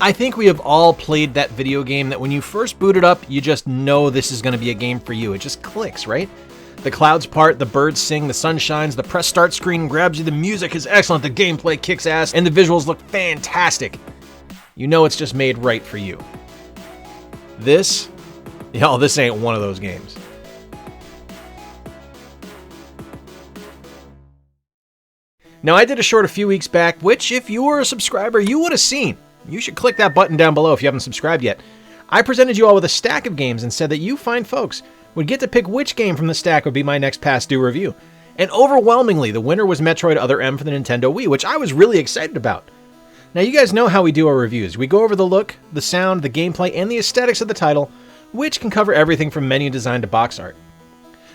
I think we have all played that video game that when you first boot it up, you just know this is going to be a game for you. It just clicks, right? The clouds part, the birds sing, the sun shines, the press start screen grabs you, the music is excellent, the gameplay kicks ass, and the visuals look fantastic. You know it's just made right for you. This ain't one of those games. Now, I did a short a few weeks back, which if you were a subscriber, you would have seen. You should click that button down below if you haven't subscribed yet. I presented you all with a stack of games and said that you fine folks would get to pick which game from the stack would be my next past due review. And overwhelmingly, the winner was Metroid Other M for the Nintendo Wii, which I was really excited about. Now, you guys know how we do our reviews. We go over the look, the sound, the gameplay, and the aesthetics of the title, which can cover everything from menu design to box art.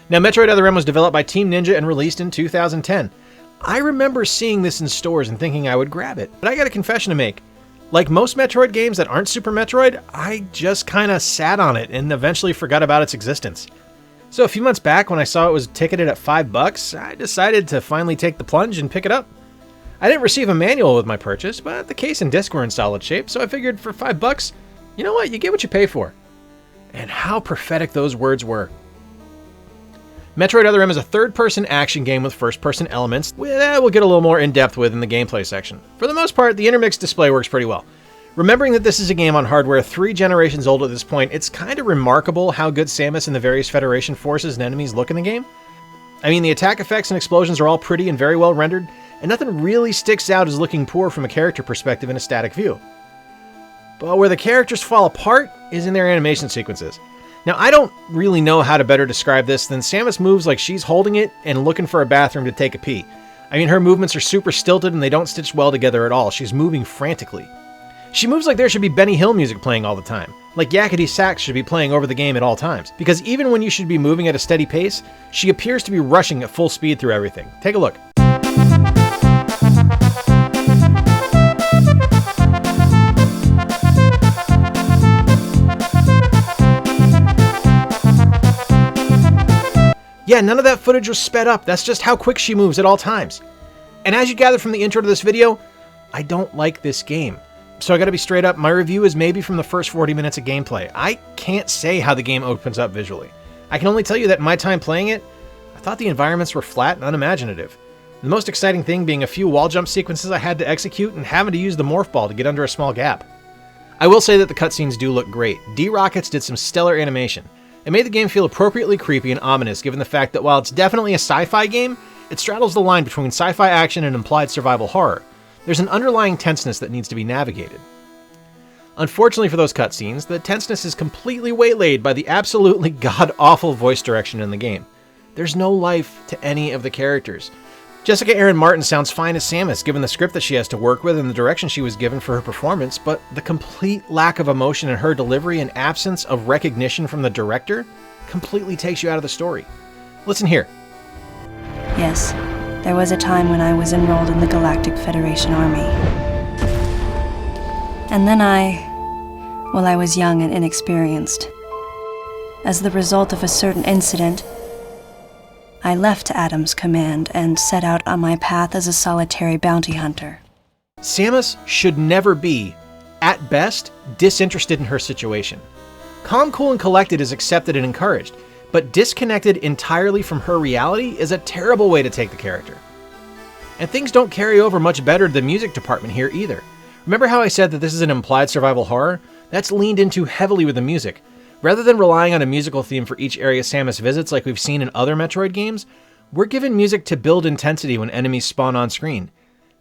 Now, Metroid Other M was developed by Team Ninja and released in 2010. I remember seeing this in stores and thinking I would grab it, but I got a confession to make. Like most Metroid games that aren't Super Metroid, I just kinda sat on it and eventually forgot about its existence. So a few months back when I saw it was ticketed at $5, I decided to finally take the plunge and pick it up. I didn't receive a manual with my purchase, but the case and disc were in solid shape, so I figured for $5, you know what, you get what you pay for. And how prophetic those words were. Metroid Other M is a third-person action game with first-person elements that we'll get a little more in-depth with in the gameplay section. For the most part, the intermixed display works pretty well. Remembering that this is a game on hardware 3 generations old at this point, it's kind of remarkable how good Samus and the various Federation forces and enemies look in the game. I mean, the attack effects and explosions are all pretty and very well rendered, and nothing really sticks out as looking poor from a character perspective in a static view. But where the characters fall apart is in their animation sequences. Now, I don't really know how to better describe this than Samus moves like she's holding it and looking for a bathroom to take a pee. I mean, her movements are super stilted and they don't stitch well together at all. She's moving frantically. She moves like there should be Benny Hill music playing all the time. Like Yakety Sax should be playing over the game at all times. Because even when you should be moving at a steady pace, she appears to be rushing at full speed through everything. Take a look. Yeah, none of that footage was sped up. That's just how quick she moves at all times. And as you gather from the intro to this video, I don't like this game. So I gotta be straight up, my review is maybe from the first 40 minutes of gameplay. I can't say how the game opens up visually. I can only tell you that in my time playing it, I thought the environments were flat and unimaginative. The most exciting thing being a few wall jump sequences I had to execute and having to use the morph ball to get under a small gap. I will say that the cutscenes do look great. D-Rockets did some stellar animation. It made the game feel appropriately creepy and ominous given the fact that while it's definitely a sci-fi game, it straddles the line between sci-fi action and implied survival horror. There's an underlying tenseness that needs to be navigated. Unfortunately for those cutscenes, the tenseness is completely waylaid by the absolutely god-awful voice direction in the game. There's no life to any of the characters. Jessica Aaron Martin sounds fine as Samus given the script that she has to work with and the direction she was given for her performance, but the complete lack of emotion in her delivery and absence of recognition from the director completely takes you out of the story. Listen here. Yes, there was a time when I was enrolled in the Galactic Federation Army. And then I was young and inexperienced. As the result of a certain incident, I left Adam's command and set out on my path as a solitary bounty hunter. Samus should never be, at best, disinterested in her situation. Calm, cool, and collected is accepted and encouraged, but disconnected entirely from her reality is a terrible way to take the character. And things don't carry over much better to the music department here either. Remember how I said that this is an implied survival horror? That's leaned into heavily with the music. Rather than relying on a musical theme for each area Samus visits like we've seen in other Metroid games, we're given music to build intensity when enemies spawn on screen.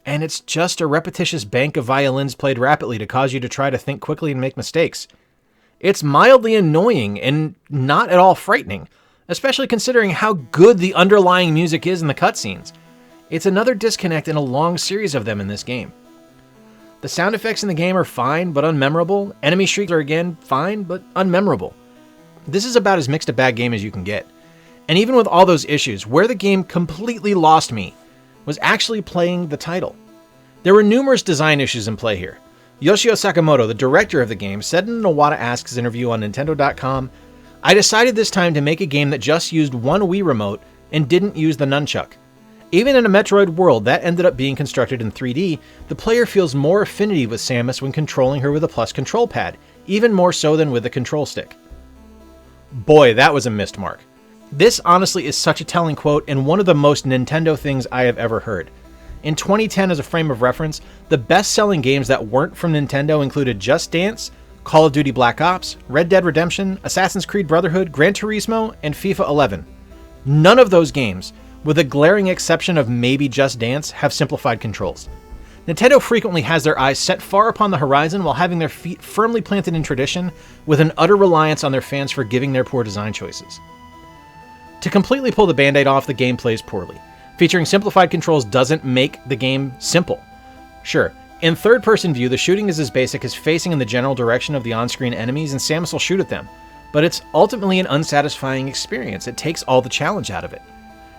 And it's just a repetitious bank of violins played rapidly to cause you to try to think quickly and make mistakes. It's mildly annoying and not at all frightening, especially considering how good the underlying music is in the cutscenes. It's another disconnect in a long series of them in this game. The sound effects in the game are fine, but unmemorable. Enemy shrieks are again fine, but unmemorable. This is about as mixed a bad game as you can get. And even with all those issues, where the game completely lost me was actually playing the title. There were numerous design issues in play here. Yoshio Sakamoto, the director of the game, said in an Iwata Asks interview on Nintendo.com, "I decided this time to make a game that just used one Wii remote and didn't use the nunchuck. Even in a Metroid world that ended up being constructed in 3D, the player feels more affinity with Samus when controlling her with a plus control pad, even more so than with the control stick. Boy, that was a missed mark. This honestly is such a telling quote and one of the most Nintendo things I have ever heard. In 2010, as a frame of reference, the best-selling games that weren't from Nintendo included Just Dance, Call of Duty Black Ops, Red Dead Redemption, Assassin's Creed Brotherhood, Gran Turismo, and FIFA 11. None of those games, with a glaring exception of maybe Just Dance, have simplified controls. Nintendo frequently has their eyes set far upon the horizon while having their feet firmly planted in tradition, with an utter reliance on their fans forgiving their poor design choices. To completely pull the band-aid off, the game plays poorly. Featuring simplified controls doesn't make the game simple. Sure, in third-person view, the shooting is as basic as facing in the general direction of the on-screen enemies and Samus will shoot at them, but it's ultimately an unsatisfying experience. It takes all the challenge out of it.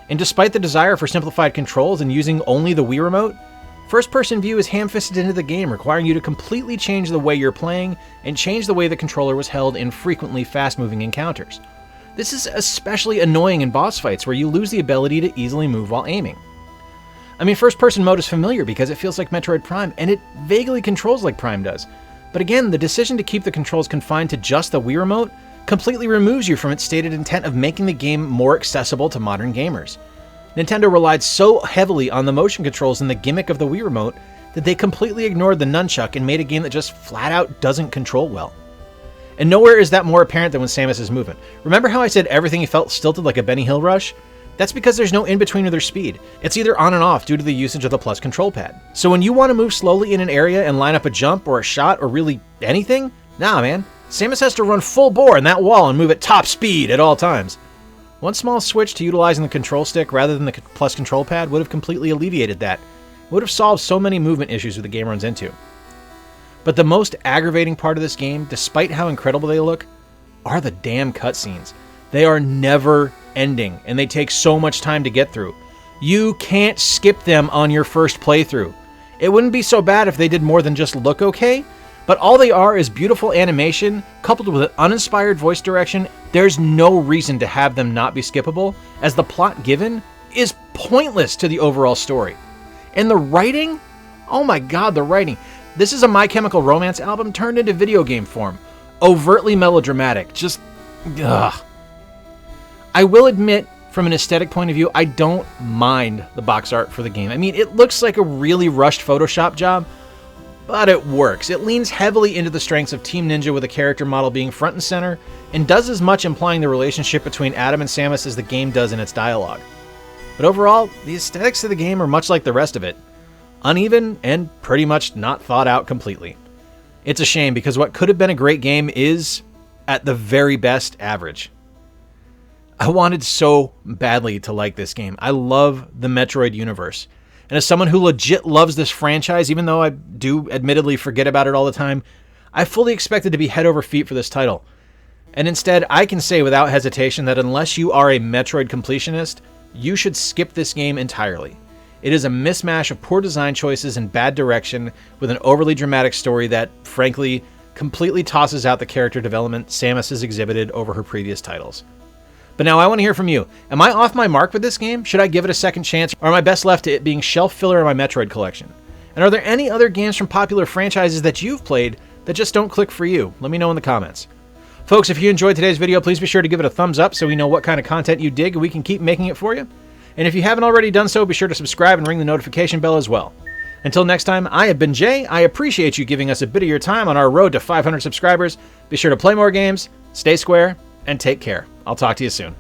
And despite the desire for simplified controls and using only the Wii Remote, first-person view is ham-fisted into the game, requiring you to completely change the way you're playing and change the way the controller was held in frequently fast-moving encounters. This is especially annoying in boss fights where you lose the ability to easily move while aiming. I mean, first-person mode is familiar because it feels like Metroid Prime, and it vaguely controls like Prime does. But again, the decision to keep the controls confined to just the Wii Remote completely removes you from its stated intent of making the game more accessible to modern gamers. Nintendo relied so heavily on the motion controls and the gimmick of the Wii Remote that they completely ignored the nunchuck and made a game that just flat-out doesn't control well. And nowhere is that more apparent than with Samus' movement. Remember how I said everything felt stilted like a Benny Hill rush? That's because there's no in-between with their speed. It's either on and off due to the usage of the plus control pad. So when you want to move slowly in an area and line up a jump or a shot or really anything, nah man, Samus has to run full bore in that wall and move at top speed at all times. One small switch to utilizing the control stick rather than the plus control pad would have completely alleviated that. It would have solved so many movement issues that the game runs into. But the most aggravating part of this game, despite how incredible they look, are the damn cutscenes. They are never ending, and they take so much time to get through. You can't skip them on your first playthrough. It wouldn't be so bad if they did more than just look okay, but all they are is beautiful animation coupled with an uninspired voice direction. There's no reason to have them not be skippable, as the plot given is pointless to the overall story. And the writing? Oh my god, the writing. This is a My Chemical Romance album turned into video game form. Overtly melodramatic. Just, ugh. I will admit, from an aesthetic point of view, I don't mind the box art for the game. I mean, it looks like a really rushed Photoshop job, but it works. It leans heavily into the strengths of Team Ninja with a character model being front and center, and does as much implying the relationship between Adam and Samus as the game does in its dialogue. But overall, the aesthetics of the game are much like the rest of it. Uneven and pretty much not thought out completely. It's a shame because what could have been a great game is, at the very best, average. I wanted so badly to like this game. I love the Metroid universe. And as someone who legit loves this franchise, even though I do admittedly forget about it all the time, I fully expected to be head over feet for this title. And instead, I can say without hesitation that unless you are a Metroid completionist, you should skip this game entirely. It is a mismatch of poor design choices and bad direction with an overly dramatic story that, frankly, completely tosses out the character development Samus has exhibited over her previous titles. But now I want to hear from you. Am I off my mark with this game? Should I give it a second chance? Or am I best left to it being shelf filler in my Metroid collection? And are there any other games from popular franchises that you've played that just don't click for you? Let me know in the comments. Folks, if you enjoyed today's video, please be sure to give it a thumbs up so we know what kind of content you dig and we can keep making it for you. And if you haven't already done so, be sure to subscribe and ring the notification bell as well. Until next time, I have been Jay. I appreciate you giving us a bit of your time on our road to 500 subscribers. Be sure to play more games, stay square, and take care. I'll talk to you soon.